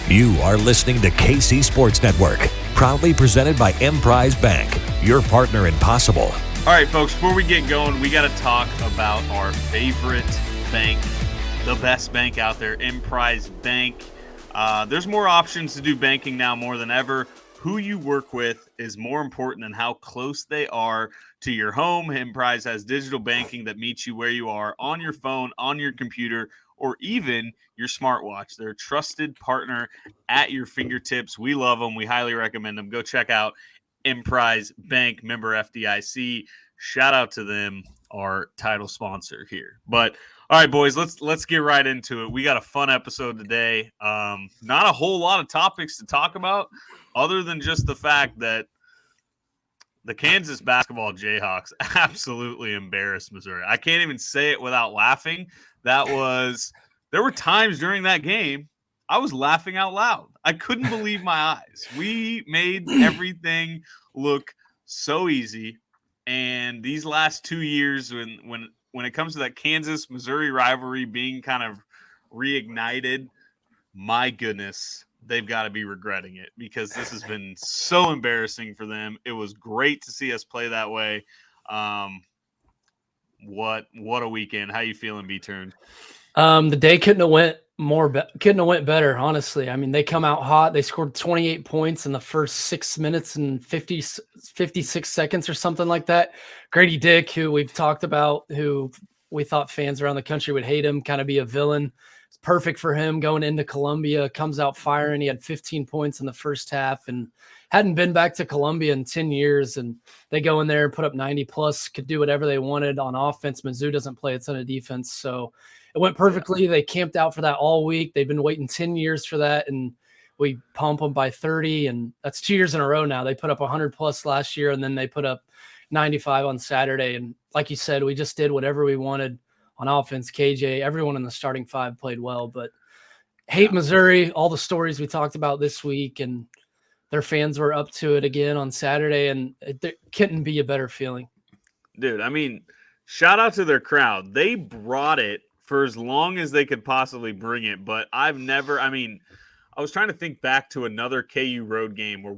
You are listening to KC Sports Network, proudly presented by Emprise Bank, your partner in possible. All right, folks, before we get going, we got to talk about our favorite bank, the best bank out there, Emprise Bank. There's more options to do banking now more than ever. Who you work with is more important than how close they are to your home. Emprise has digital banking that meets you where you are, on your phone, on your computer, or even your smartwatch. They're a trusted partner at your fingertips. We love them. We highly recommend them. Go check out Emprise Bank, member FDIC. Shout out to them, our title sponsor here. But all right, boys, let's get right into it. We got a fun episode today. Not a whole lot of topics to talk about other than just the fact that the Kansas basketball Jayhawks absolutely embarrassed Missouri. I can't even say it without laughing. There were times during that game I was laughing out loud. I couldn't believe my eyes. We made everything look so easy. And these last 2 years, when it comes to that Kansas-Missouri rivalry being kind of reignited, my goodness, they've got to be regretting it because this has been so embarrassing for them. It was great to see us play that way. What a weekend. How you feeling, B-Turn? The day couldn't have went better, honestly. I mean, they come out hot. They scored 28 points in the first 6 minutes and 56 seconds or something like that. Grady Dick, who we've talked about, who we thought fans around the country would hate him, kind of be a villain. It's perfect for him going into Columbia, comes out firing. He had 15 points in the first half and hadn't been back to Columbia in 10 years. And they go in there and put up 90 plus, could do whatever they wanted on offense. Mizzou doesn't play a ton of defense. So it went perfectly. They camped out for that all week. They've been waiting 10 years for that. And we pump them by 30. And that's 2 years in a row now. They put up 100 plus last year. And then they put up 95 on Saturday. And like you said, we just did whatever we wanted on offense. KJ, everyone in the starting five played well, but hate Missouri, all the stories we talked about this week, and their fans were up to it again on Saturday, and it couldn't be a better feeling. Dude, I mean, shout out to their crowd. They brought it for as long as they could possibly bring it, but I was trying to think back to another KU road game where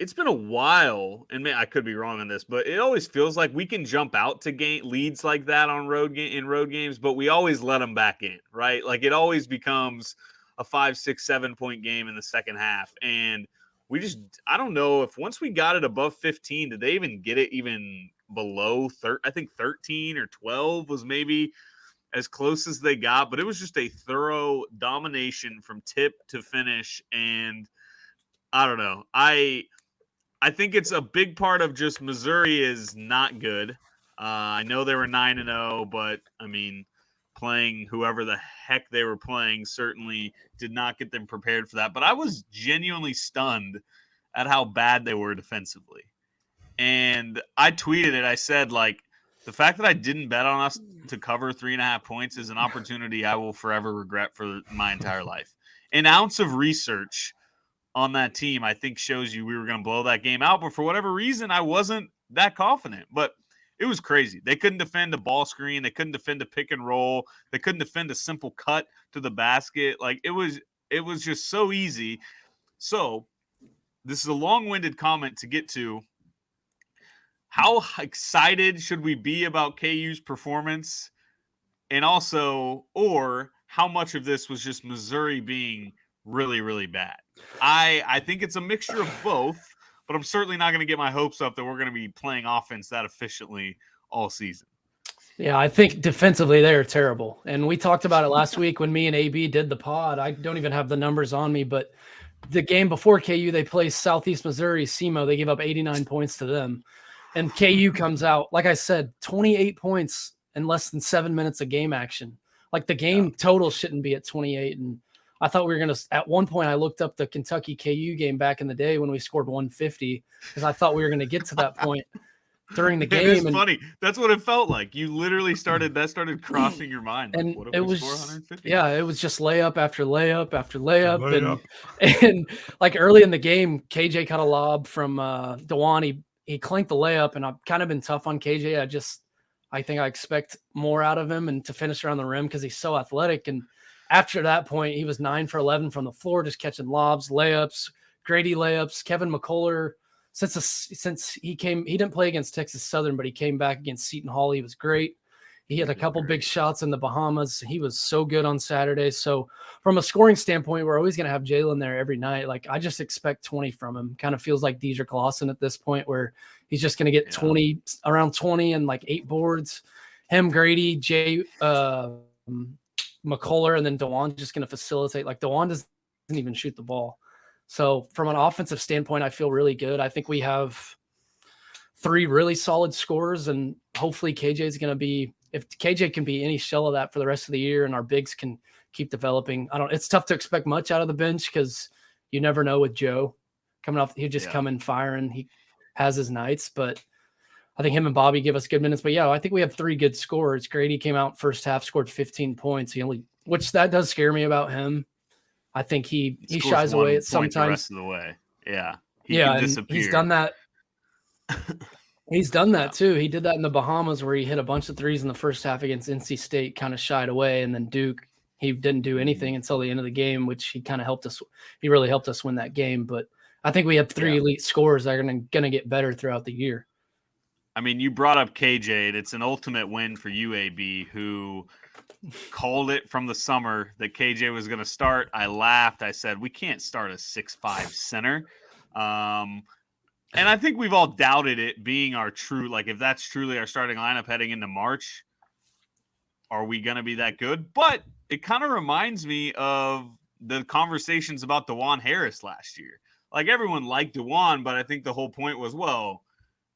it's been a while, and I could be wrong on this, but it always feels like we can jump out to leads like that on road games, but we always let them back in, right? Like it always becomes a 5, 6, 7 point game in the second half, and I don't know if once we got it above 15, did they even get it even below I think 13 or 12 was maybe as close as they got, but it was just a thorough domination from tip to finish, and I don't know. I think it's a big part of just Missouri is not good. I know they were 9-0, but I mean, playing whoever the heck they were playing certainly did not get them prepared for that. But I was genuinely stunned at how bad they were defensively. And I tweeted it. I said, like, the fact that I didn't bet on us to cover 3.5 points is an opportunity I will forever regret for my entire life. An ounce of research on that team, I think, shows you we were going to blow that game out. But for whatever reason, I wasn't that confident. But it was crazy. They couldn't defend a ball screen. They couldn't defend a pick and roll. They couldn't defend a simple cut to the basket. Like, it was just so easy. So this is a long-winded comment to get to. How excited should we be about KU's performance? And also, or how much of this was just Missouri being really, really bad? I think it's a mixture of both, but I'm certainly not going to get my hopes up that we're going to be playing offense that efficiently all season. Yeah, I think defensively they're terrible. And we talked about it last week when me and AB did the pod. I don't even have the numbers on me, but the game before KU, they play Southeast Missouri, SEMO. They gave up 89 points to them. And KU comes out, like I said, 28 points in less than 7 minutes of game action. Like the game total shouldn't be at 28. And I thought we were going to – at one point I looked up the Kentucky KU game back in the day when we scored 150 because I thought we were going to get to that point during the game. It's funny. That's what it felt like. You literally started crossing your mind. And what if it we was score 150? Yeah, it was just layup after layup after layup. And like early in the game, KJ caught a lob from DeJuan. He clanked the layup, and I've kind of been tough on KJ. I think I expect more out of him and to finish around the rim because he's so athletic. And after that point, he was 9 for 11 from the floor, just catching lobs, layups, Grady layups. Kevin McCullough, since he didn't play against Texas Southern, but he came back against Seton Hall. He was great. He had a couple big shots in the Bahamas. He was so good on Saturday. So from a scoring standpoint, we're always going to have Jalen there every night. Like, I just expect 20 from him. Kind of feels like Deidre Clausen at this point, where he's just going to get around 20 and like 8 boards. Him, Grady, McCullough, and then DeJuan just going to facilitate. Like, DeJuan doesn't even shoot the ball. So from an offensive standpoint, I feel really good. I think we have 3 really solid scorers, and hopefully KJ is going to be, if KJ can be any shell of that for the rest of the year and our bigs can keep developing. It's tough to expect much out of the bench because you never know with Joe coming off. He'll just come in firing. He has his nights, but I think him and Bobby give us good minutes. But I think we have 3 good scorers. Grady came out first half, scored 15 points. Which that does scare me about him. I think he shies away at sometimes. The rest of the way. Yeah. He can disappear. He's done that. He's done that too. He did that in the Bahamas where he hit a bunch of threes in the first half against NC State, kind of shied away. And then Duke, he didn't do anything until the end of the game, which he kind of helped us. He really helped us win that game. But I think we have 3 elite scorers that are going to get better throughout the year. I mean, you brought up KJ, and it's an ultimate win for UAB, who called it from the summer that KJ was going to start. I laughed. I said, we can't start a 6'5" center. And I think we've all doubted it being our true, like, if that's truly our starting lineup heading into March, are we going to be that good? But it kind of reminds me of the conversations about DeJuan Harris last year. Like, everyone liked DeJuan, but I think the whole point was, well,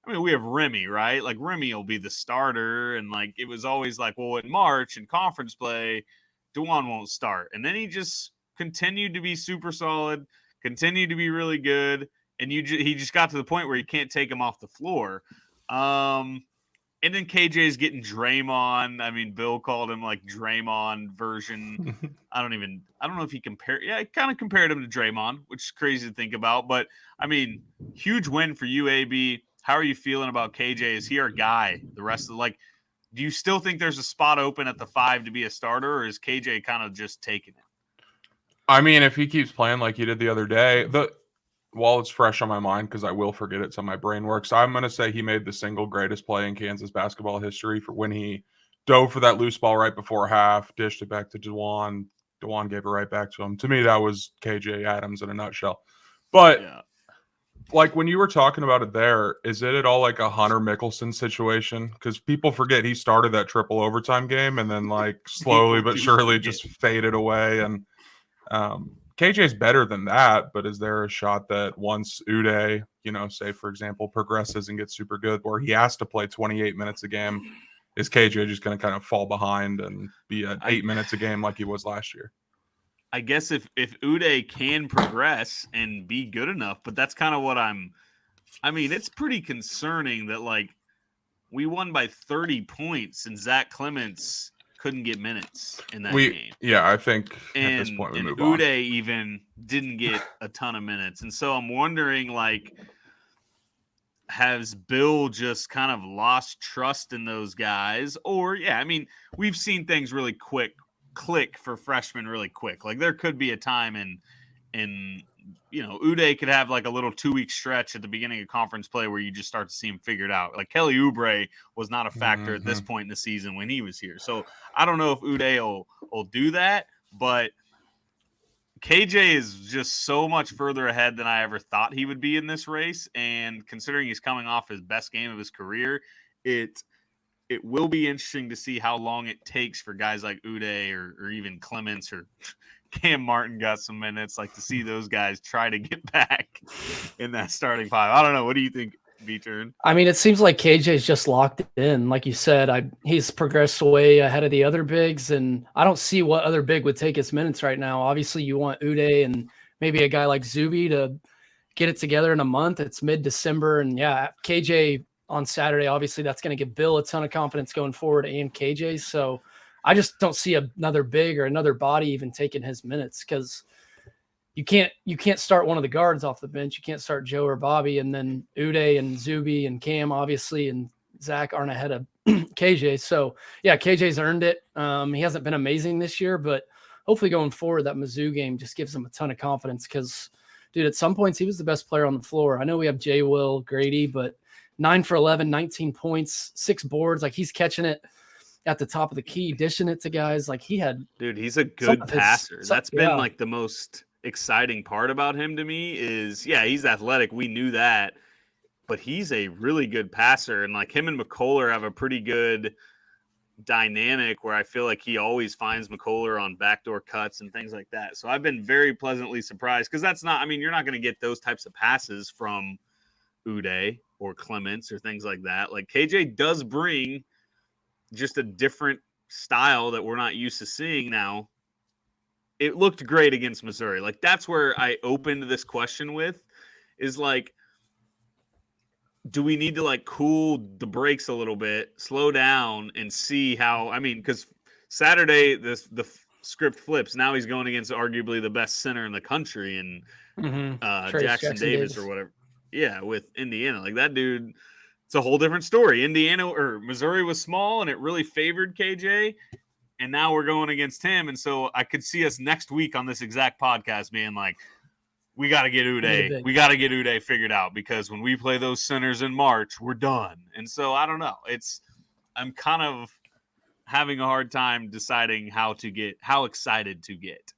I mean, we have Remy, right? Like, Remy will be the starter. And, like, it was always like, well, in March in conference play, DeJuan won't start. And then he just continued to be super solid, continued to be really good. And he just got to the point where you can't take him off the floor. And then KJ's getting Draymond. I mean, Bill called him like Draymond version. I don't know if he compared. Yeah, he kind of compared him to Draymond, which is crazy to think about. But I mean, huge win for UAB. How are you feeling about KJ? Is he our guy? The rest of do you still think there's a spot open at the 5 to be a starter, or is KJ kind of just taking it? I mean, if he keeps playing like he did the other day, while it's fresh on my mind, because I will forget it so my brain works, I'm going to say he made the single greatest play in Kansas basketball history for when he dove for that loose ball right before half, dished it back to DeJuan. DeJuan gave it right back to him. To me, that was KJ Adams in a nutshell. But, like, when you were talking about it there, is it at all like a Hunter Mickelson situation? Because people forget he started that triple overtime game and then, like, slowly but surely just faded away. And KJ's better than that, but is there a shot that once Uday, say, for example, progresses and gets super good, where he has to play 28 minutes a game, is KJ just going to kind of fall behind and be at 8 minutes a game like he was last year? I guess if Uday can progress and be good enough, but that's kind of what I mean, it's pretty concerning that, like, we won by 30 points and Zach Clements couldn't get minutes in that game. Yeah, I think at this point we move on. And Uday even didn't get a ton of minutes. And so I'm wondering, like, has Bill just kind of lost trust in those guys? Or, I mean, we've seen things really click for freshmen really quick. Like, there could be a time in Uday could have like a little 2-week stretch at the beginning of conference play where you just start to see him figured out. Like, Kelly Oubre was not a factor at this point in the season when he was here. So I don't know if Uday will do that, but KJ is just so much further ahead than I ever thought he would be in this race. And considering he's coming off his best game of his career, it will be interesting to see how long it takes for guys like Uday or even Clements or Cam Martin got some minutes, like, to see those guys try to get back in that starting 5. I don't know. What do you think, B-Turn? I mean, it seems like KJ's just locked in. Like you said, he's progressed way ahead of the other bigs, and I don't see what other big would take his minutes right now. Obviously, you want Uday and maybe a guy like Zuby to get it together in a month. It's mid-December, and KJ on Saturday, obviously that's going to give Bill a ton of confidence going forward and KJ. So I just don't see another big or another body even taking his minutes, because you can't start one of the guards off the bench. You can't start Joe or Bobby, and then Uday and Zuby and Cam obviously and Zach aren't ahead of KJ. So KJ's earned it. He hasn't been amazing this year, but hopefully going forward, that Mizzou game just gives him a ton of confidence because, dude, at some points he was the best player on the floor. I know we have Jay Will, Grady, but 9 for 11, 19 points, 6 boards. Like, he's catching it at the top of the key, dishing it to guys. Like, dude, he's a good passer. That's been like the most exciting part about him to me is, yeah, he's athletic. We knew that, but he's a really good passer. And like him and McCullough have a pretty good dynamic where I feel like he always finds McCullough on backdoor cuts and things like that. So I've been very pleasantly surprised because that's not, I mean, you're not going to get those types of passes from Uday or Clements or things like that. Like KJ does bring just a different style that we're not used to seeing now. It looked great against Missouri. Like that's where I opened this question with is like, do we need to like cool the brakes a little bit, slow down and see how, I mean, because Saturday the script flips. Now he's going against arguably the best center in the country and Jackson Davis or whatever. Yeah, with Indiana. Like that dude, it's a whole different story. Indiana or Missouri was small and it really favored KJ. And now we're going against him. And so I could see us next week on this exact podcast being like, we got to get Uday. We got to get Uday figured out because when we play those centers in March, we're done. And so I don't know. I'm kind of having a hard time deciding how excited to get.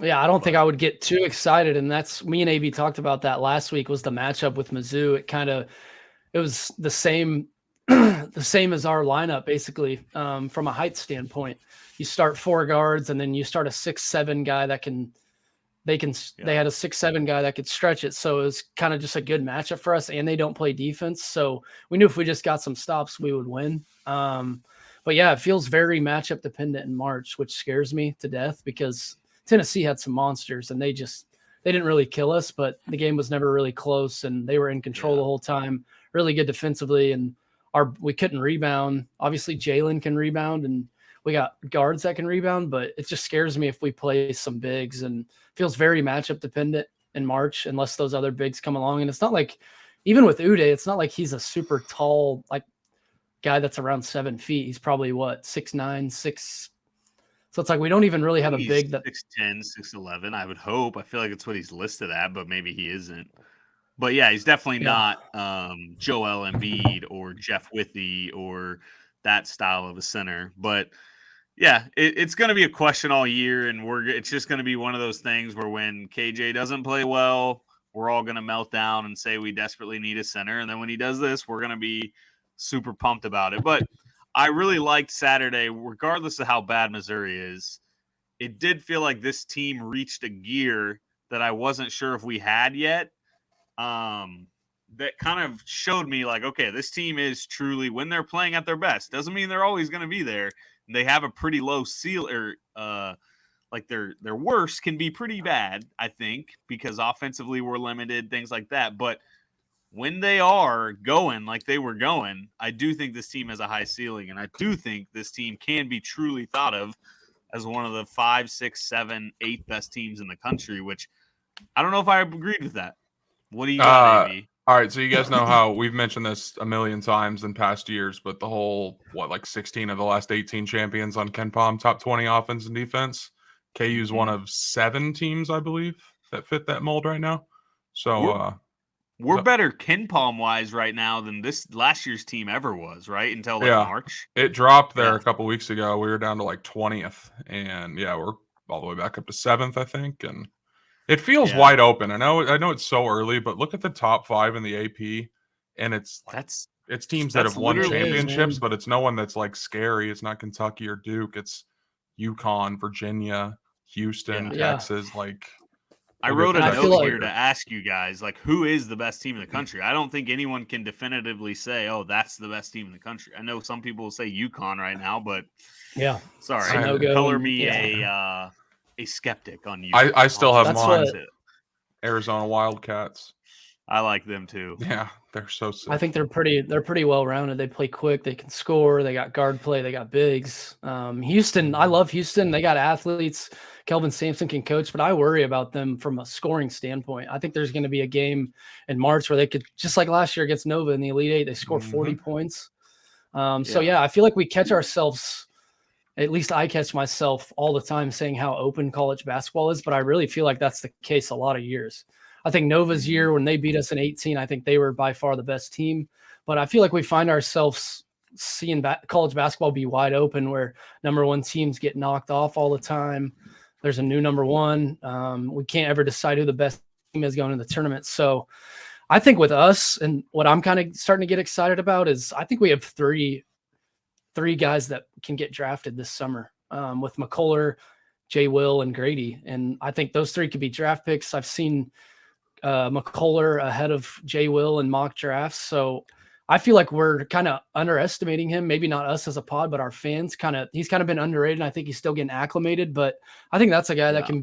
Yeah, I don't think I would get too excited. And that's me and AB talked about that last week was the matchup with Mizzou. It was the same, the same as our lineup, basically, from a height standpoint. You start 4 guards and then you start a 6'7" guy that they had a 6'7" guy that could stretch it. So it was kind of just a good matchup for us, and they don't play defense. So we knew if we just got some stops, we would win. But yeah, it feels very matchup dependent in March, which scares me to death because Tennessee had some monsters and they didn't really kill us, but the game was never really close and they were in control the whole time, really good defensively. And we couldn't rebound. Obviously Jalen can rebound and we got guards that can rebound, but it just scares me if we play some bigs and feels very matchup dependent in March unless those other bigs come along. And it's not like, even with Uday, it's not like he's a super tall, like guy that's around 7 feet. He's probably 6'9", 6. So it's like, we don't even really have a big that 6'10", 6'11", I would hope. I feel like it's what he's listed at, but maybe he isn't. But yeah, he's definitely not Joel Embiid or Jeff Withey or that style of a center. But yeah, it's going to be a question all year, and it's just going to be one of those things where when KJ doesn't play well, we're all going to melt down and say we desperately need a center. And then when he does this, we're going to be super pumped about it. But I really liked Saturday, regardless of how bad Missouri is. It did feel like this team reached a gear that I wasn't sure if we had yet. That kind of showed me like, okay, this team is truly, when they're playing at their best, doesn't mean they're always going to be there. They have a pretty low like their worst can be pretty bad, I think, because offensively we're limited, things like that. But when they are going like they were going, I do think this team has a high ceiling, and I do think this team can be truly thought of as one of the 5, 6, 7, 8 best teams in the country, which I don't know if I agreed with that. What do you got, AB? All right, so you guys know how we've mentioned this a million times in past years, but the whole, 16 of the last 18 champions on Ken Palm, top 20 offense and defense. KU's one of 7 teams, I believe, that fit that mold right now. So we're better Ken Palm wise right now than this last year's team ever was, right? Until March. It dropped there a couple weeks ago. We were down to 20th, and we're all the way back up to 7th, I think, and it feels wide open. I know it's so early, but look at the top 5 in the AP, and it's teams that have won championships, but it's no one that's scary. It's not Kentucky or Duke. It's UConn, Virginia, Houston, Texas. I wrote a note here to ask you guys, who is the best team in the country? I don't think anyone can definitively say, oh, that's the best team in the country. I know some people will say UConn right now, but sorry, color me a skeptic on you. I still have mine. Arizona Wildcats. I like them too. Yeah, they're so sick. I think they're pretty well rounded. They play quick, they can score, they got guard play, they got bigs. Houston, I love Houston. They got athletes. Kelvin Sampson can coach, but I worry about them from a scoring standpoint. I think there's going to be a game in March where they could, just like last year against Nova in the Elite Eight, they score 40 points. I feel like we catch ourselves at least I catch myself all the time saying how open college basketball is, but I really feel like that's the case a lot of years. I think Nova's year when they beat us in 18, I think they were by far the best team, but I feel like we find ourselves seeing college basketball be wide open where number one teams get knocked off all the time. There's a new number one. We can't ever decide who the best team is going to the tournament. So I think with us, and what I'm kind of starting to get excited about is I think we have three guys that can get drafted this summer with McCullough, Jay Will, and Grady. And I think those three could be draft picks. I've seen McCullough ahead of Jay Will in mock drafts. So I feel like we're kind of underestimating him. Maybe not us as a pod, but our fans he's kind of been underrated. And I think he's still getting acclimated, but I think that's a guy that can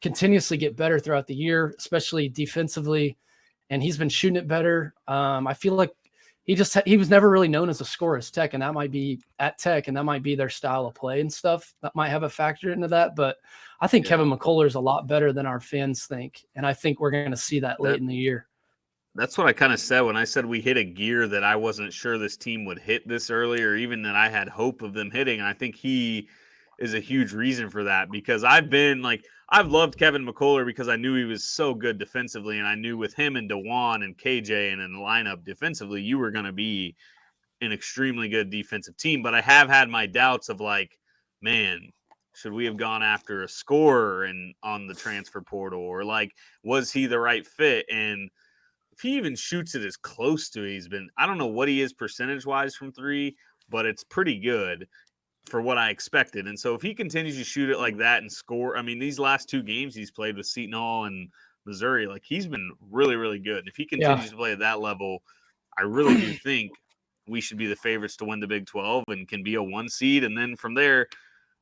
continuously get better throughout the year, especially defensively. And he's been shooting it better. I feel like he was never really known as a scorer at Tech, and that might be their style of play and stuff. That might have a factor into that. But I think Kevin McCullough is a lot better than our fans think. And I think we're going to see that late in the year. That's what I kind of said when I said we hit a gear that I wasn't sure this team would hit this early, or even that I had hope of them hitting. And I think he is a huge reason for that, because I've loved Kevin McCullough because I knew he was so good defensively, and I knew with him and DeJuan and KJ and in the lineup defensively, you were going to be an extremely good defensive team. But I have had my doubts of man, should we have gone after a scorer on the transfer portal, or was he the right fit? And if he even shoots it as close to I don't know what he is percentage-wise from three, but it's pretty good for what I expected. And so if he continues to shoot it like that and score, I mean, these last two games he's played with Seton Hall and Missouri, he's been really, really good. And if he continues to play at that level, I really do think we should be the favorites to win the Big 12 and can be a 1 seed. And then from there,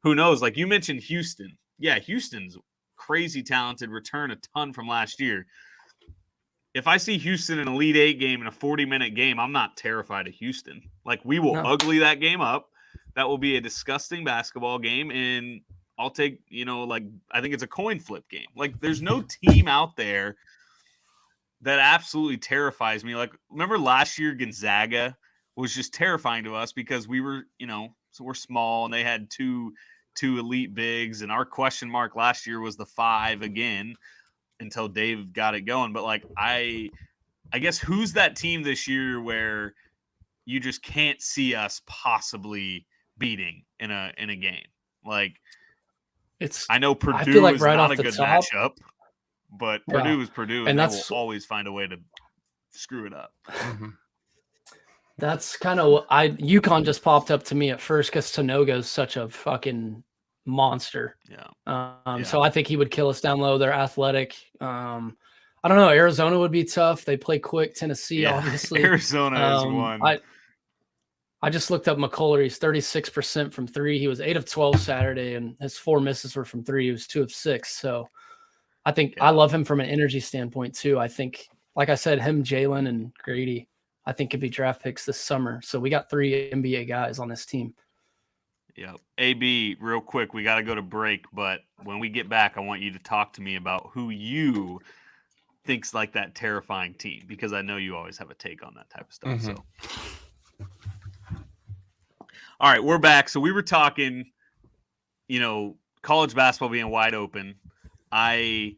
who knows? You mentioned Houston. Yeah, Houston's crazy talented, return a ton from last year. If I see Houston in an Elite 8 game in a 40-minute game, I'm not terrified of Houston. We will ugly that game up. That will be a disgusting basketball game, and I'll take, I think it's a coin flip game. There's no team out there that absolutely terrifies me. Remember last year Gonzaga was just terrifying to us because we were, so we're small, and they had two elite bigs, and our question mark last year was the 5 again until Dave got it going. But I guess who's that team this year where you just can't see us possibly beating in a game? I know Purdue is right not a good matchup, but Purdue is Purdue, and they will always find a way to screw it up. That's kind of UConn just popped up to me at first because Tanoga is such a fucking monster. So I think he would kill us down low. They're athletic. I don't know. Arizona would be tough. They play quick. Tennessee, obviously. Arizona is one. I just looked up McCullough. He's 36% from three. He was 8 of 12 Saturday, and his 4 misses were from three. He was 2 of 6. So I think I love him from an energy standpoint too. I think, like I said, him, Jalen, and Grady, I think could be draft picks this summer. So we got 3 NBA guys on this team. Yeah. AB, real quick, we got to go to break, but when we get back, I want you to talk to me about who you think's that terrifying team, because I know you always have a take on that type of stuff. So. All right, we're back. So we were talking, college basketball being wide open. I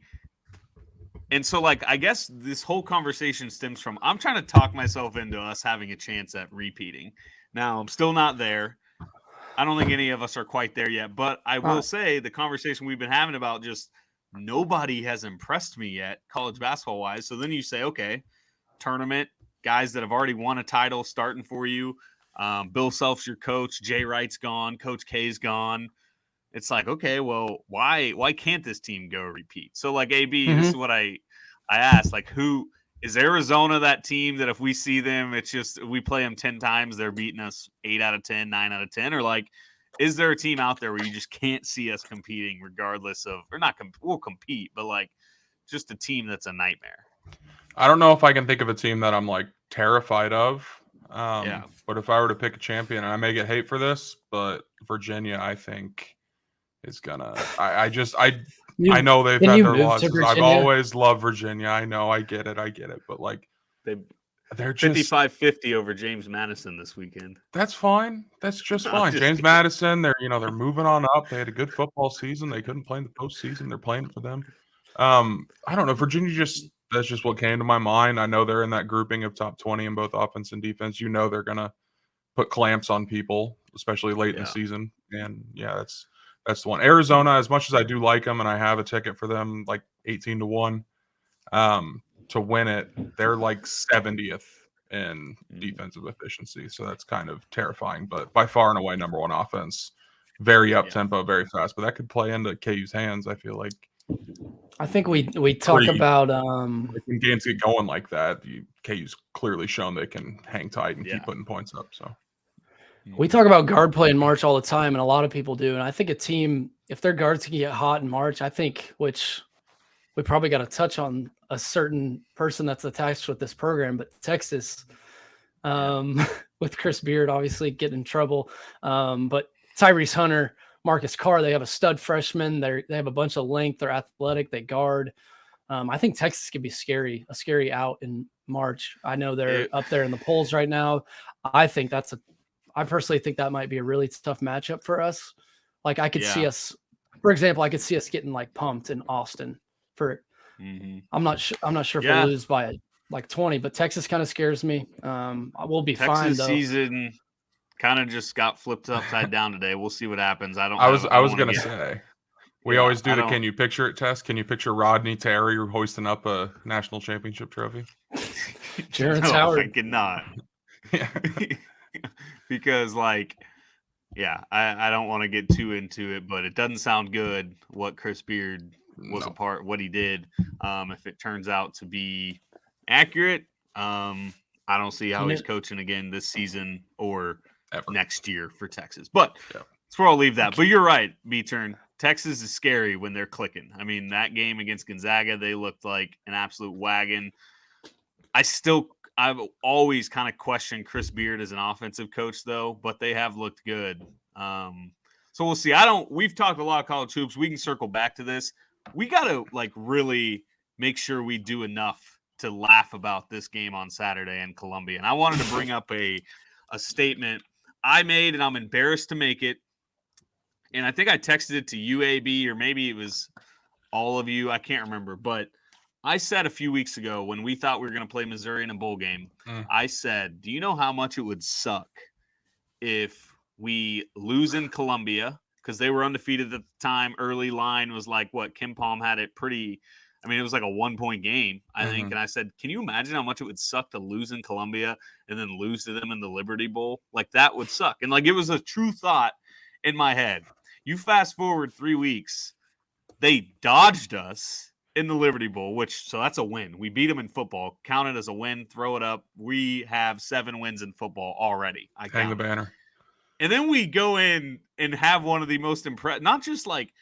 guess this whole conversation stems from I'm trying to talk myself into us having a chance at repeating. Now, I'm still not there. I don't think any of us are quite there yet, but I will say the conversation we've been having about just nobody has impressed me yet, college basketball-wise. So then you say, okay, tournament, guys that have already won a title starting for you. Bill Self's your coach. Jay Wright's gone. Coach K's gone. It's okay, well, why can't this team go repeat? So AB, this is what I asked. Who is Arizona, that team that if we see them, it's just we play them 10 times, they're beating us 8 out of 10, 9 out of 10, or is there a team out there where you just can't see us competing regardless of, or not? We'll compete, but just a team that's a nightmare. I don't know if I can think of a team that I'm terrified of. But if I were to pick a champion, and I may get hate for this, but Virginia, I think, is gonna. I know they've had their losses. I've always loved Virginia. I know, I get it, but they're just 55-50 over James Madison this weekend. That's fine. That's just fine. James kidding. Madison, they're moving on up. They had a good football season. They couldn't play in the postseason. They're playing for them. I don't know. Virginia that's just what came to my mind. I know they're in that grouping of top 20 in both offense and defense. They're gonna put clamps on people, especially late in the season. And that's the one. Arizona, as much as I do like them and I have a ticket for them, like 18-1 to win it, they're like 70th in defensive efficiency. So that's kind of terrifying, but by far and away number one offense, very up tempo, very fast, but that could play into KU's hands. I feel like. I think we talk about when games get going like that, KU's clearly shown they can hang tight and keep putting points up. So we talk about guard play in March all the time, and a lot of people do. And I think a team, if their guards can get hot in March, I think, which we probably got to touch on a certain person that's attached with this program, but Texas, with Chris Beard obviously getting in trouble, but Tyrese Hunter, Marcus Carr, they have a stud freshman. They have a bunch of length. They're athletic. They guard. I think Texas could be a scary out in March. I know they're up there in the polls right now. I personally think that might be a really tough matchup for us. Like I could see us, for example, getting like pumped in Austin for. I'm not sure if we'll lose by like 20, but Texas kind of scares me. We'll be fine though. Texas season kind of just got flipped upside down today. We'll see what happens. I was going to say, we always do the can you picture it test. Can you picture Rodney Terry hoisting up a national championship trophy? Terrence Howard. I cannot. Because I don't want to get too into it, but it doesn't sound good what Chris Beard was what he did. If it turns out to be accurate, I don't see how he's coaching again this season or next year for Texas. But that's where I'll leave that. But you're right, B-Turn. Texas is scary when they're clicking. I mean, that game against Gonzaga, they looked like an absolute wagon. I've always kind of questioned Chris Beard as an offensive coach, though, but they have looked good. So we'll see. We've talked a lot of college hoops. We can circle back to this. We got to really make sure we do enough to laugh about this game on Saturday in Columbia. And I wanted to bring up a statement I made, and I'm embarrassed to make it. And I think I texted it to UAB, or maybe it was all of you. I can't remember. But I said a few weeks ago when we thought we were going to play Missouri in a bowl game, I said, do you know how much it would suck if we lose in Columbia? Because they were undefeated at the time. Early line was like what? Kim Palm had it pretty – I mean, it was like a 1-point game, I think. And I said, can you imagine how much it would suck to lose in Columbia and then lose to them in the Liberty Bowl? Like, that would suck. And, it was a true thought in my head. You fast forward 3 weeks, they dodged us in the Liberty Bowl, so that's a win. We beat them in football. Count it as a win. Throw it up. We have 7 wins in football already. Hang the banner. And then we go in and have one of the most impressive, not just like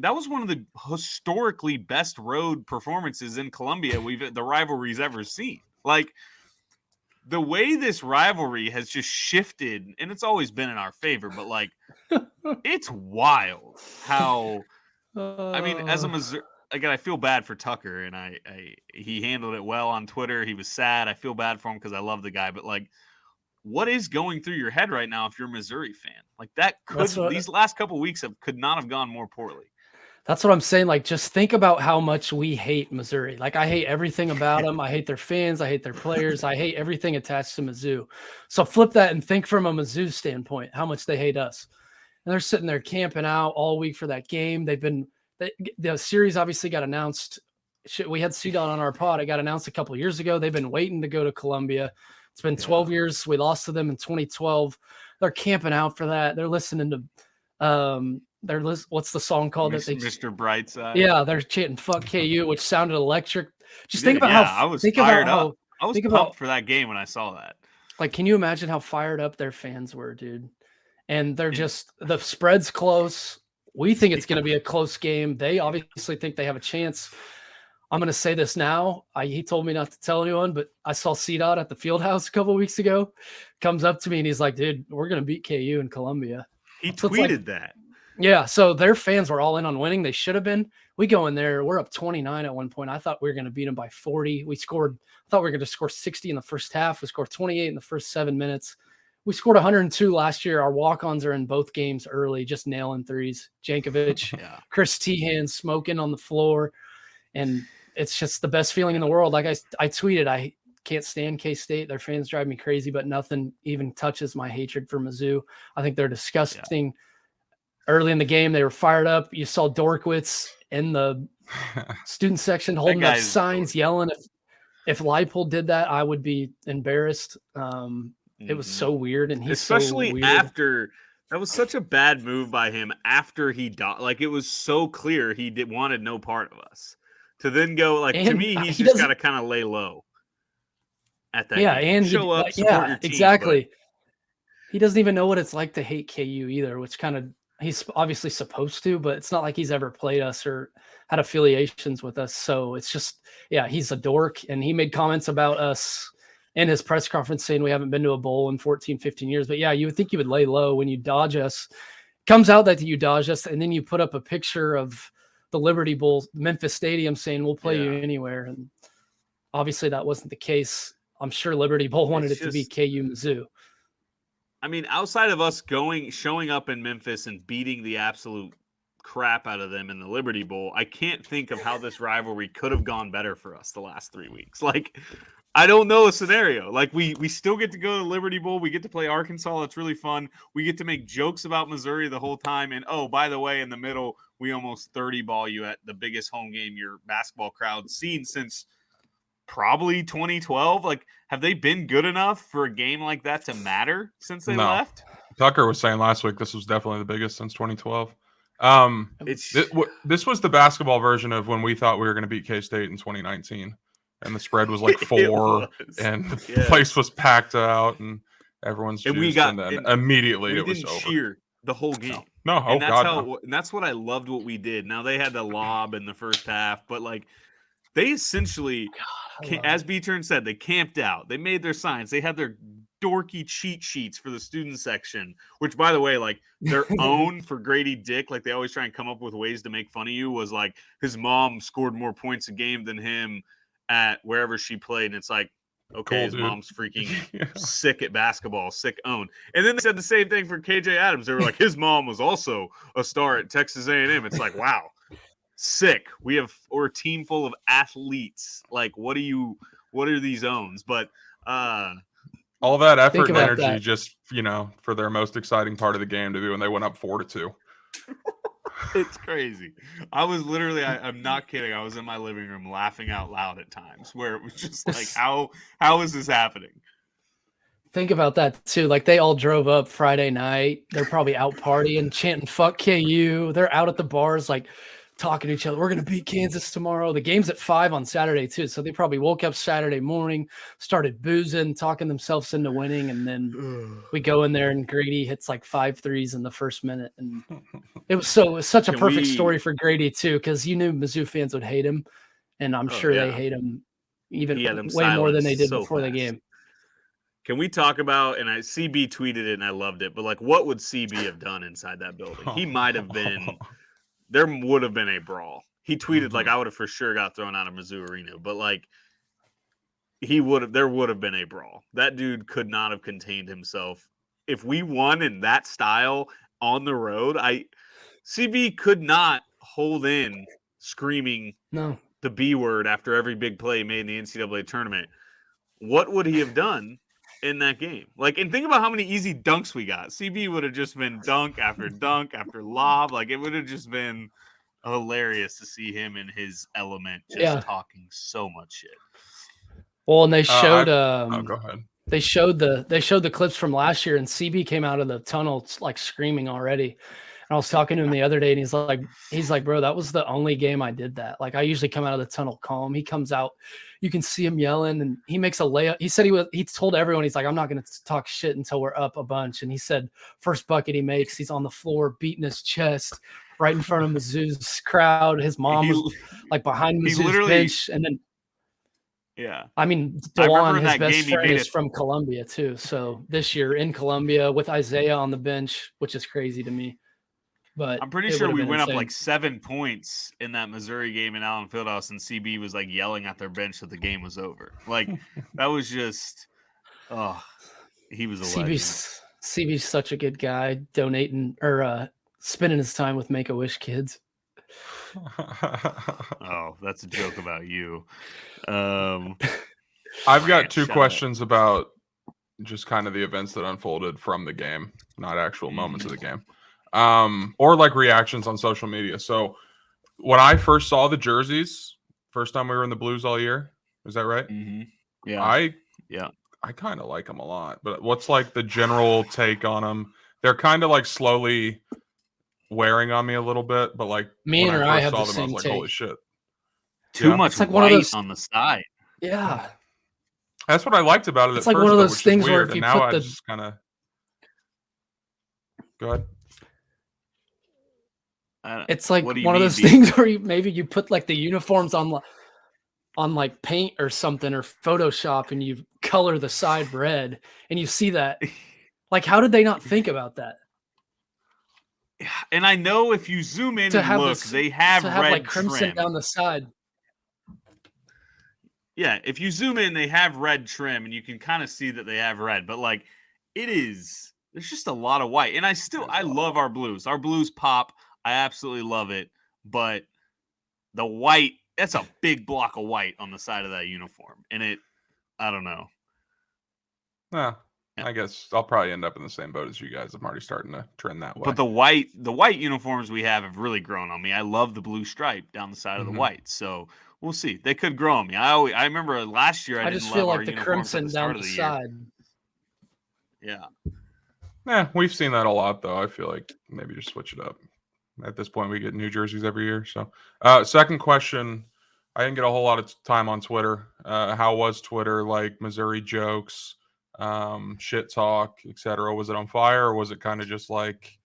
that was one of the historically best road performances in Columbia the rivalry's ever seen. The way this rivalry has just shifted, and it's always been in our favor, but it's wild how I mean, as a Missouri, again, I feel bad for Tucker, and he handled it well on Twitter. He was sad. I feel bad for him because I love the guy, but what is going through your head right now if you're a Missouri fan? These last couple of weeks could not have gone more poorly. That's what I'm saying. Just think about how much we hate Missouri. I hate everything about them. I hate their fans. I hate their players. I hate everything attached to Mizzou. So flip that and think from a Mizzou standpoint, how much they hate us. And they're sitting there camping out all week for that game. The series obviously got announced. We had CDOT on our pod. It got announced a couple of years ago. They've been waiting to go to Columbia. It's been 12 years. We lost to them in 2012. They're camping out for that. They're listening to what's the song called? Mr. Brightside. Yeah, they're chanting "Fuck KU," which sounded electric. Just think about how I was fired up. I was pumped for that game when I saw that. Can you imagine how fired up their fans were, dude? And they're just the spread's close. We think it's going to be a close game. They obviously think they have a chance. I'm going to say this now. He told me not to tell anyone, but I saw CDOT at the Fieldhouse a couple of weeks ago. Comes up to me and he's like, "Dude, we're going to beat KU in Columbia." He tweeted that. Yeah, so their fans were all in on winning. They should have been. We go in there, we're up 29 at one point. I thought we were going to beat them by 40. I thought we were going to score 60 in the first half. We scored 28 in the first 7 minutes. We scored 102 last year. Our walk-ons are in both games early, just nailing threes. Jankovic, Chris Tehan smoking on the floor. And it's just the best feeling in the world. Like I tweeted, I can't stand K-State. Their fans drive me crazy, but nothing even touches my hatred for Mizzou. I think they're disgusting. Yeah. Early in the game, they were fired up. You saw Dorkwitz in the student section holding up signs, yelling. If Leipold did that, I would be embarrassed. It was so weird, and he's especially so weird. After that was such a bad move by him. After he died, like it was so clear he wanted no part of us. To then go like to me, he's just got to kind of lay low at that. Yeah, game. And show up, support your team, exactly. But he doesn't even know what it's like to hate KU either, which kind of. He's obviously supposed to, but it's not like he's ever played us or had affiliations with us. So it's just, he's a dork. And he made comments about us in his press conference saying we haven't been to a bowl in 14, 15 years. But you would think you would lay low when you dodge us. Comes out that you dodge us, and then you put up a picture of the Liberty Bowl, Memphis Stadium, saying we'll play you anywhere. And obviously that wasn't the case. I'm sure Liberty Bowl wanted it to be KU Mizzou. I mean, outside of us showing up in Memphis and beating the absolute crap out of them in the Liberty Bowl, I can't think of how this rivalry could have gone better for us the last 3 weeks. Like, I don't know a scenario. Like, we still get to go to the Liberty Bowl. We get to play Arkansas. That's really fun. We get to make jokes about Missouri the whole time. And, oh, by the way, in the middle, we almost 30-ball you at the biggest home game your basketball crowd's seen since probably 2012. Like, have they been good enough for a game like that to matter since they left? Tucker was saying last week this was definitely the biggest since 2012. This was the basketball version of when we thought we were going to beat K-State in 2019, and the spread was like 4, and the place was packed out, and everyone's juiced, and then immediately it was over. Cheer the whole game. No, and that's what I loved what we did. Now they had the lob in the first half, but like they essentially, as B-Turn said, they camped out. They made their signs. They had their dorky cheat sheets for the student section, which, by the way, like their own for Grady Dick, like they always try and come up with ways to make fun of you, was like his mom scored more points a game than him at wherever she played. And it's like, okay, cool, his mom's freaking sick at basketball, sick owned. And then they said the same thing for KJ Adams. They were like, his mom was also a star at Texas A&M. It's like, wow. Sick. We're a team full of athletes. Like, what are these owns? But all that effort and energy just, for their most exciting part of the game to be when they went up 4-2. It's crazy. I was literally, I'm not kidding. I was in my living room laughing out loud at times where it was just like, how is this happening? Think about that too. Like they all drove up Friday night. They're probably out partying, chanting "fuck KU." They're out at the bars, like talking to each other. We're going to beat Kansas tomorrow. The game's at 5 on Saturday too. So they probably woke up Saturday morning, started boozing, talking themselves into winning. And then we go in there and Grady hits like 5 threes in the first minute. And it was such a perfect story for Grady too. Cause you knew Mizzou fans would hate him. And I'm sure they hate him even way more than they did before the game. Can we talk about, and CB tweeted it and I loved it, but like what would CB have done inside that building? He might have been, there would have been a brawl. He tweeted like I would have for sure got thrown out of Mizzou Arena, but like there would have been a brawl. That dude could not have contained himself. If we won in that style on the road, CB could not hold in screaming the B word after every big play made in the NCAA tournament. What would he have done in that game? Like, and think about how many easy dunks we got. CB would have just been dunk after lob. Like, it would have just been hilarious to see him in his element, just talking so much shit. Well, and they showed go ahead. They showed the clips from last year, and CB came out of the tunnel like screaming already. And I was talking to him the other day, and he's like, bro, that was the only game I did that. Like, I usually come out of the tunnel calm. He comes out, you can see him yelling, and he makes a layup. He said he told everyone, he's like, I'm not going to talk shit until we're up a bunch. And he said, first bucket he makes, he's on the floor beating his chest right in front of Mizzou's crowd. His mom was like behind Mizzou's bench, and then. Yeah. I mean, DeJuan, his best friend, is from Columbia too. So this year in Columbia with Isaiah on the bench, which is crazy to me. but I'm pretty it sure would've we been went up insane. like 7 points in that Missouri game in Allen Fieldhouse, and CB was like yelling at their bench that the game was over. Like that was just, oh, he was a legend. CB's such a good guy, donating or spending his time with Make-A-Wish kids. Oh, that's a joke about you. I've got two questions about just kind of the events that unfolded from the game, not actual moments of the game, or like reactions on social media. So when I first saw the jerseys, first time we were in the Blues all year, is that right? Mm-hmm. Yeah. I kind of like them a lot, but what's like the general take on them? They're kind of like slowly wearing on me a little bit, but like Me when and I I first have saw the them, I was same like, take. holy shit. Too much like white one of those, on the side. Yeah. That's what I liked about it It's at like first, one of though, those which is things where weird. if And you now put I the just kind of go ahead. it's like What do you one of mean, those B? things where maybe you put like the uniforms on like paint or something or Photoshop and you color the side red and you see that. Like, how did they not think about that? And I know if you zoom in To and have look, this, they have to have red like crimson trim. down the side. Yeah, if you zoom in, they have red trim, and you can kind of see that they have red. But like, there's just a lot of white, and I love our Blues. Our Blues pop. I absolutely love it. But the white, that's a big block of white on the side of that uniform, and I don't know. Yeah. I guess I'll probably end up in the same boat as you guys. I'm already starting to trend that way. But the white uniforms we have really grown on me. I love the blue stripe down the side of the white. So we'll see. They could grow on me. I remember last year I didn't just love feel our like the uniforms at crimson the start down of the the year. side. Yeah. Yeah, we've seen that a lot, though. I feel like maybe just switch it up. At this point, we get new jerseys every year. So, second question. I didn't get a whole lot of time on Twitter. How was Twitter? Like Missouri jokes, shit talk, etc. Was it on fire, or was it kind of just like?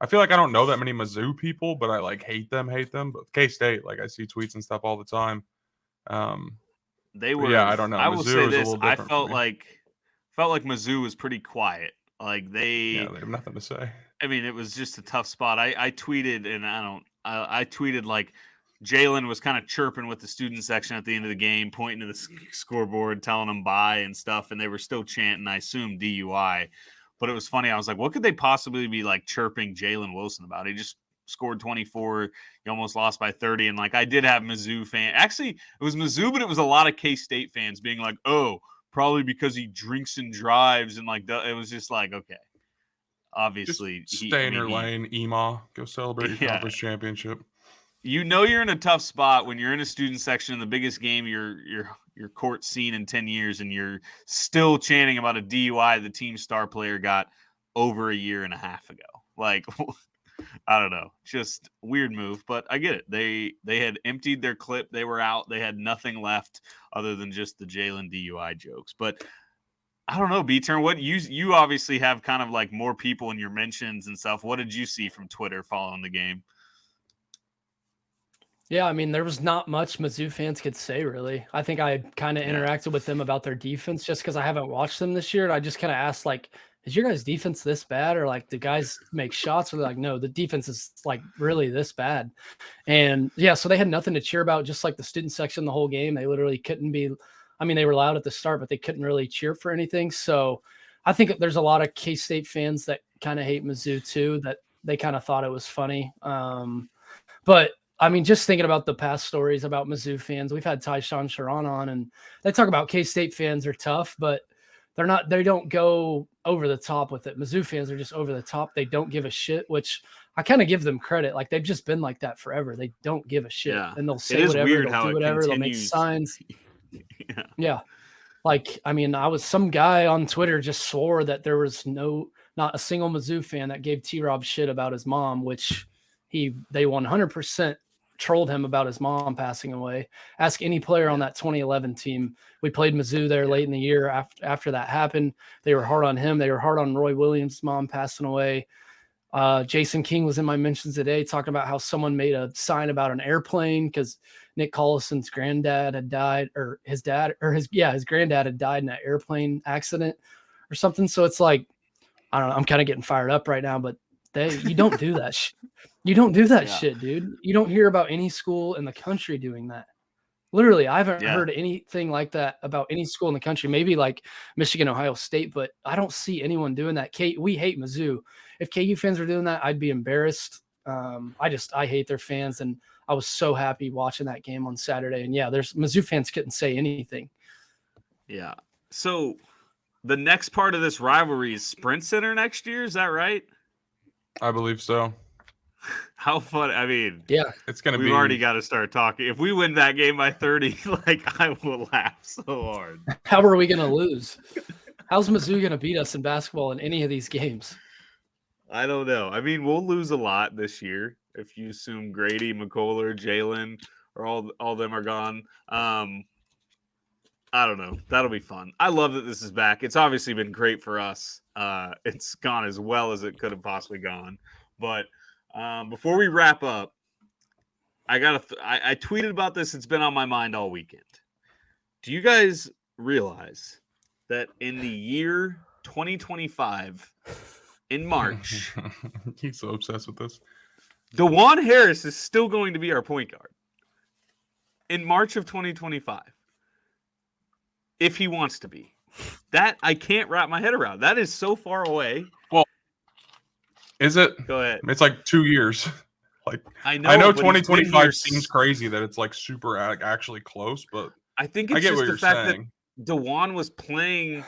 I feel like I don't know that many Mizzou people, but I like hate them. But K-State, like I see tweets and stuff all the time. They were. Yeah, I don't know. I will Mizzou say is a this. little I different felt for me. like Mizzou was pretty quiet. Like Yeah, they have nothing to say. I mean, it was just a tough spot. I tweeted, and I tweeted like Jalen was kind of chirping with the student section at the end of the game, pointing to the scoreboard, telling them bye and stuff, and they were still chanting, I assume, DUI. But it was funny. I was like, what could they possibly be like chirping Jalen Wilson about? He just scored 24. He almost lost by 30. And like, I did have Mizzou fan. Actually, it was Mizzou, but it was a lot of K-State fans being like, oh, probably because he drinks and drives. And like, it was just like, okay. Obviously, just stay in your lane, EMA. Go celebrate your conference championship. You know you're in a tough spot when you're in a student section in the biggest game your court's seen in 10 years, and you're still chanting about a DUI the team star player got over a year and a half ago. Like, I don't know, just weird move, but I get it. They had emptied their clip. They were out. They had nothing left other than just the Jalen DUI jokes. But I don't know, B-Turn, what you obviously have kind of like more people in your mentions and stuff. What did you see from Twitter following the game? Yeah, I mean, there was not much Mizzou fans could say, really. I think I kind of interacted with them about their defense just because I haven't watched them this year. And I just kind of asked, like, is your guys' defense this bad? Or, like, do guys make shots? Or they're like, no, the defense is, like, really this bad. And, yeah, so they had nothing to cheer about, just like the student section the whole game. They literally couldn't be – I mean, they were loud at the start, but they couldn't really cheer for anything. So I think there's a lot of K-State fans that kind of hate Mizzou too, that they kind of thought it was funny. But – I mean, just thinking about the past stories about Mizzou fans, we've had Tyshawn Sharon on, and they talk about K-State fans are tough, but they don't go over the top with it. Mizzou fans are just over the top. They don't give a shit, which I kind of give them credit. Like, they've just been like that forever. They don't give a shit. Yeah. And they'll say whatever, they'll do whatever, they'll make signs. Yeah. Like, I mean, some guy on Twitter just swore that there was not a single Mizzou fan that gave T-Rob shit about his mom, which they 100% trolled him about his mom passing away. Ask any player on that 2011 team. We played Mizzou there late in the year after that happened. They were hard on him. They were hard on Roy Williams' mom passing away. Jason King was in my mentions today talking about how someone made a sign about an airplane because Nick Collison's granddad had died, or his granddad had died in an airplane accident or something. So it's like, I don't know, I'm kind of getting fired up right now, but You don't do that. You don't do that Yeah. shit, dude. You don't hear about any school in the country doing that. Literally, I haven't heard anything like that about any school in the country. Maybe like Michigan, Ohio State, but I don't see anyone doing that. We hate Mizzou. If KU fans were doing that, I'd be embarrassed. I hate their fans, and I was so happy watching that game on Saturday. And yeah, there's Mizzou fans couldn't say anything. Yeah. So the next part of this rivalry is Sprint Center next year. Is that right? I believe so. How fun! I mean, yeah, it's gonna be. We've already got to start talking. If we win that game by 30, like I will laugh so hard. How are we gonna lose? How's Mizzou gonna beat us in basketball in any of these games? I don't know. I mean, we'll lose a lot this year if you assume Grady, McCullough, Jalen, or all them are gone. I don't know. That'll be fun. I love that this is back. It's obviously been great for us. It's gone as well as it could have possibly gone, but. Before we wrap up, I tweeted about this. It's been on my mind all weekend. Do you guys realize that in the year 2025, in March, he's so obsessed with this. DeJuan Harris is still going to be our point guard in March of 2025, if he wants to be. That I can't wrap my head around. That is so far away. Well, is it? Go ahead. It's like 2 years. Like I know 2025 seems crazy that it's like super actually close, but I think it's just the fact that DeJuan was playing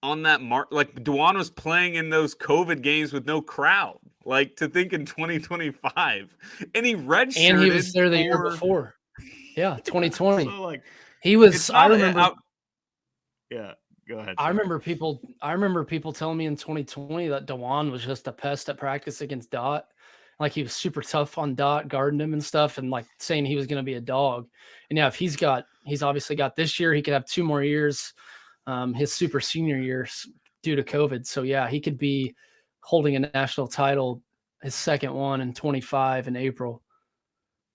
on that like DeJuan was playing in those COVID games with no crowd. Like to think in 2025, and he redshirted, and he was there the year before. Yeah, 2020. So like he was. I remember. Yeah. Go ahead. I remember people telling me in 2020 that DeJuan was just a pest at practice against Dot. Like he was super tough on Dot, guarding him and stuff, and like saying he was going to be a dog. And yeah, if he's obviously got this year, he could have 2 more years, his super senior years due to COVID. So yeah, he could be holding a national title, his second one in 25 in April.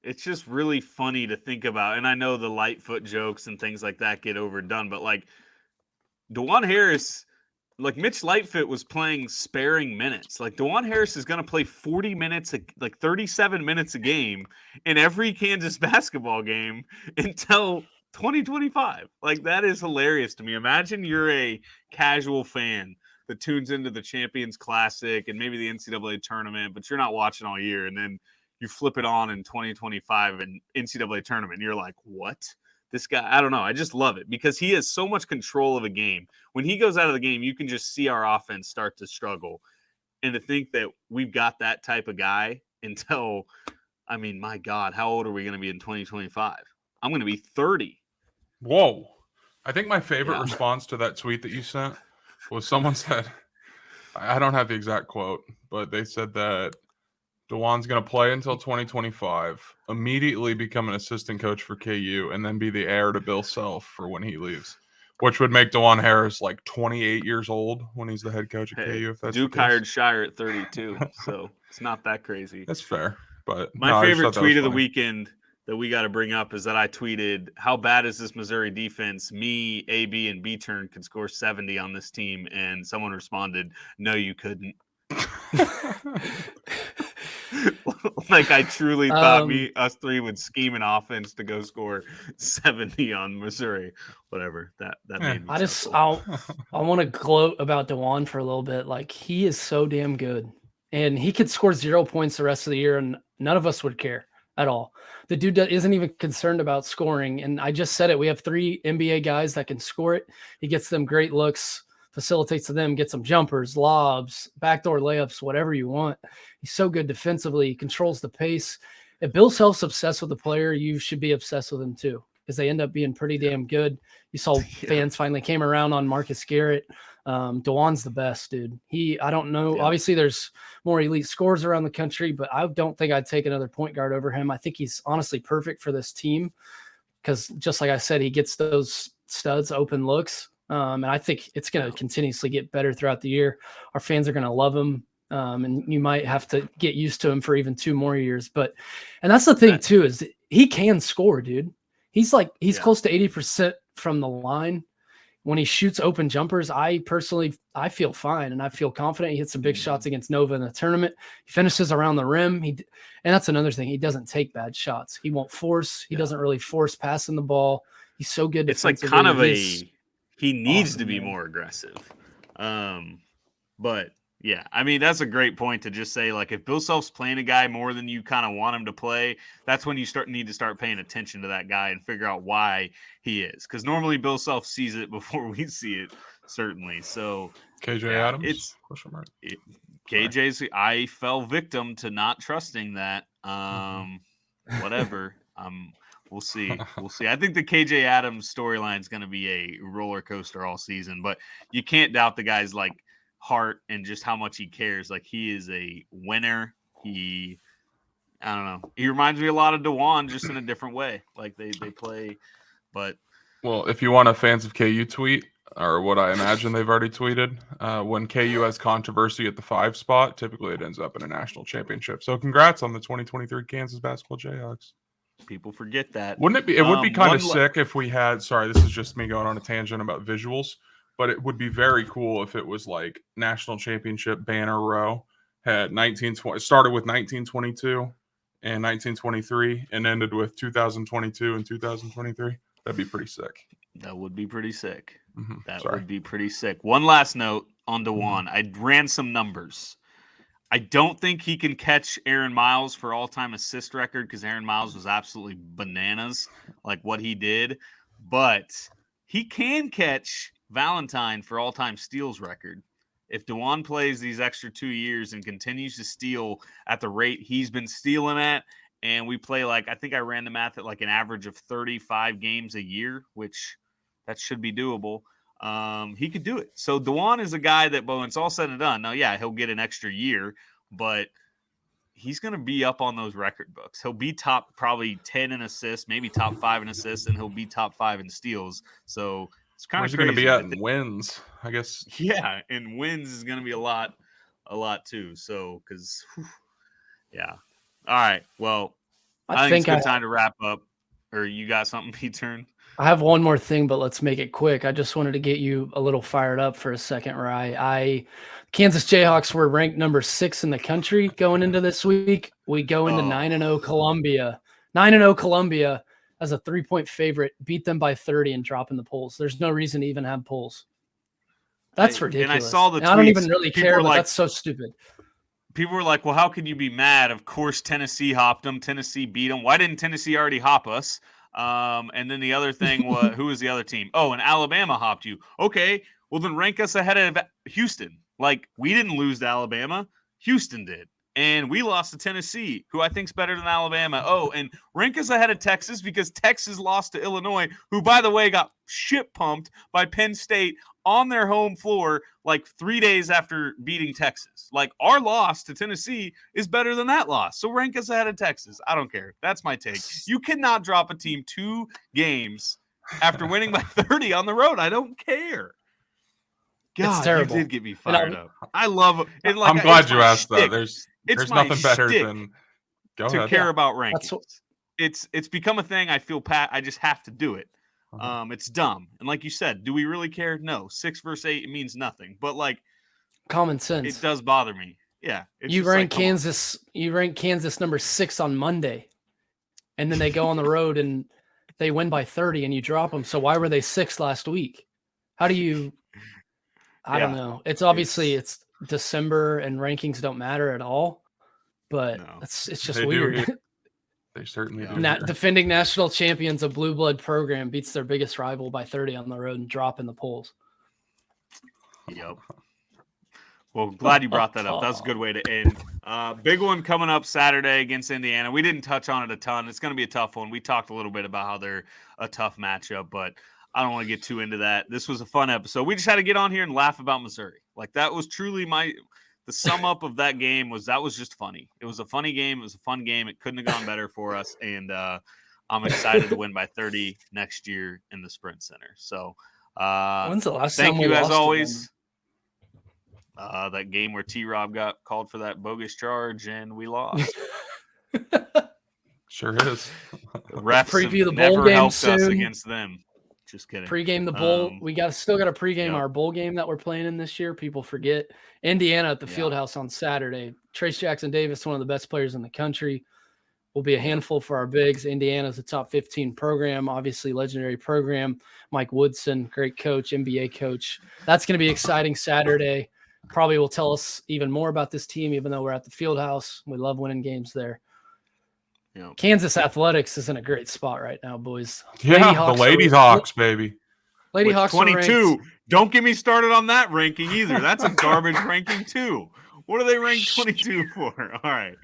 It's just really funny to think about. And I know the Lightfoot jokes and things like that get overdone, but like, DeJuan Harris, like Mitch Lightfoot was playing sparing minutes. Like DeJuan Harris is going to play 40 minutes, like 37 minutes a game in every Kansas basketball game until 2025. Like that is hilarious to me. Imagine you're a casual fan that tunes into the Champions Classic and maybe the NCAA tournament, but you're not watching all year. And then you flip it on in 2025 and NCAA tournament. And you're like, what? This guy, I don't know. I just love it because he has so much control of a game. When he goes out of the game, you can just see our offense start to struggle. And to think that we've got that type of guy until, I mean, my God, how old are we going to be in 2025? I'm going to be 30. Whoa. I think my favorite response to that tweet that you sent was someone said, I don't have the exact quote, but they said that DeJuan's going to play until 2025, immediately become an assistant coach for KU, and then be the heir to Bill Self for when he leaves, which would make DeJuan Harris like 28 years old when he's the head coach at KU. If that's Duke hired Shire at 32, so it's not that crazy. That's fair. But my favorite tweet of the weekend that we got to bring up is that I tweeted, how bad is this Missouri defense? Me, AB, and B-Turn could score 70 on this team, and someone responded, no, you couldn't. Like I truly thought us three would scheme an offense to go score 70 on Missouri. Whatever that made me. I want to gloat about DeJuan for a little bit. Like he is so damn good, and he could score 0 points the rest of the year, and none of us would care at all. The dude isn't even concerned about scoring, and I just said it. We have 3 NBA guys that can score it. He gets them great looks. Facilitates to them, gets some jumpers, lobs, backdoor layups, whatever you want. He's so good defensively. He controls the pace. If Bill Self's obsessed with the player, you should be obsessed with him too, because they end up being pretty damn good. You saw fans finally came around on Marcus Garrett. DeJuan's the best, dude. I don't know. Yeah. Obviously, there's more elite scorers around the country, but I don't think I'd take another point guard over him. I think he's honestly perfect for this team because, just like I said, he gets those studs open looks. And I think it's going to continuously get better throughout the year. Our fans are going to love him. And you might have to get used to him for even 2 more years. And that's the thing too, is he can score, dude. He's close to 80% from the line. when he shoots open jumpers, I feel fine and I feel confident. He hits some big shots against Nova in the tournament. He finishes around the rim. And that's another thing. He doesn't take bad shots. He won't force. He doesn't really force passing the ball. He's so good. It's like kind of he needs to be more aggressive. But yeah, I mean, that's a great point to just say, like, if Bill Self's playing a guy more than you kind of want him to play, that's when you need to start paying attention to that guy and figure out why he is. Because normally Bill Self sees it before we see it, certainly. So KJ Adams? KJ's, I fell victim to not trusting that. Whatever. We'll see. We'll see. I think the KJ Adams storyline is going to be a roller coaster all season, but you can't doubt the guy's like heart and just how much he cares. Like, he is a winner. I don't know. He reminds me a lot of DeJuan, just in a different way. Like they play, but. Well, if you want a fans of KU tweet, or what I imagine they've already tweeted, when KU has controversy at the 5 spot, typically it ends up in a national championship. So congrats on the 2023 Kansas basketball Jayhawks. People forget that. Wouldn't it be? It would be kind of sick if we had. Sorry, this is just me going on a tangent about visuals, but it would be very cool if it was like national championship banner row had 1920 started with 1922 and 1923 and ended with 2022 and 2023. That'd be pretty sick. That would be pretty sick. Mm-hmm. That would be pretty sick. One last note on DeJuan. I ran some numbers. I don't think he can catch Aaron Miles for all-time assist record because Aaron Miles was absolutely bananas, like what he did. But he can catch Valentine for all-time steals record. If DeJuan plays these extra 2 years and continues to steal at the rate he's been stealing at, and we play like, I think I ran the math at like an average of 35 games a year, which that should be doable. He could do it. So DeJuan is a guy that, when it's all said and done, now, yeah, he'll get an extra year, but he's going to be up on those record books. He'll be top probably 10 in assists, maybe top 5 in assists, and he'll be top 5 in steals. So it's kind of crazy. Where's he going to be at in wins, I guess? Yeah, and wins is going to be a lot too. So, because, yeah. All right. Well, I think it's a good time to wrap up. Or you got something, P-Turn? I have one more thing, but let's make it quick. I just wanted to get you a little fired up for a second, Rye. Kansas Jayhawks were ranked number 6 in the country going into this week. We go into 9-0 Columbia. 9-0 Columbia as a 3-point favorite, beat them by 30 and drop in the polls. There's no reason to even have polls. That's ridiculous. And I saw the tweets. I don't even really care, but that's so stupid. People were like, well, how can you be mad? Of course, Tennessee hopped them. Tennessee beat them. Why didn't Tennessee already hop us? And then the other thing was, who was the other team? Oh, and Alabama hopped you. Okay, well, then rank us ahead of Houston. Like, we didn't lose to Alabama. Houston did. And we lost to Tennessee, who I think is better than Alabama. Oh, and rank us ahead of Texas because Texas lost to Illinois, who, by the way, got shit pumped by Penn State on their home floor like 3 days after beating Texas. Like, our loss to Tennessee is better than that loss. So rank us ahead of Texas. I don't care. That's my take. You cannot drop a team 2 games after winning by 30 on the road. I don't care. God, it's terrible. You did get me fired up. I love it. And like, I'm glad you asked that. There's nothing better than care about rankings. It's become a thing. I feel I just have to do it. It's dumb. And like you said, do we really care? No. 6 versus 8 means nothing. But like common sense. It does bother me. Yeah. You rank Kansas number 6 on Monday. And then they go on the road and they win by 30 and you drop them. So why were they 6th last week? How do you I don't know. It's obviously it's December and rankings don't matter at all. But it's just weird. They certainly do. Defending national champions, a blue blood program, beats their biggest rival by 30 on the road and drop in the polls. Yep. Well, glad you brought that up. That's a good way to end. Big one coming up Saturday against Indiana. We didn't touch on it a ton. It's going to be a tough one. We talked a little bit about how they're a tough matchup, but I don't want to get too into that. This was a fun episode. We just had to get on here and laugh about Missouri. Like, that was truly the sum up of that game was just funny. It was a funny game. It was a fun game. It couldn't have gone better for us. And I'm excited to win by 30 next year in the Sprint Center. So when's the last time thank you as always. That game where T-Rob got called for that bogus charge and we lost. Sure is. Refs preview the bowl never game helped soon. us against them. Just kidding. Pregame the bowl. We still got to pregame our bowl game that we're playing in this year. People forget. Indiana at the Fieldhouse on Saturday. Trace Jackson Davis, one of the best players in the country, will be a handful for our bigs. Indiana's a top 15 program, obviously legendary program. Mike Woodson, great coach, NBA coach. That's going to be exciting Saturday. Probably will tell us even more about this team, even though we're at the Fieldhouse. We love winning games there. Yeah. Kansas athletics is in a great spot right now, boys. Yeah, the Lady Hawks, baby. Lady Hawks 22. Don't get me started on that ranking either. That's a garbage ranking too. What are they ranked 22 for? All right.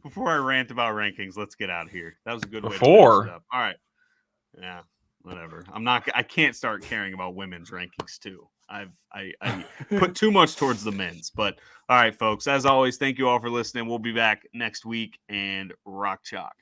Before I rant about rankings, let's get out of here. That was a good way to finish it up. All right. Yeah, whatever. I can't start caring about women's rankings too. I put too much towards the men's. But all right, folks, as always, thank you all for listening. We'll be back next week, and rock chalk.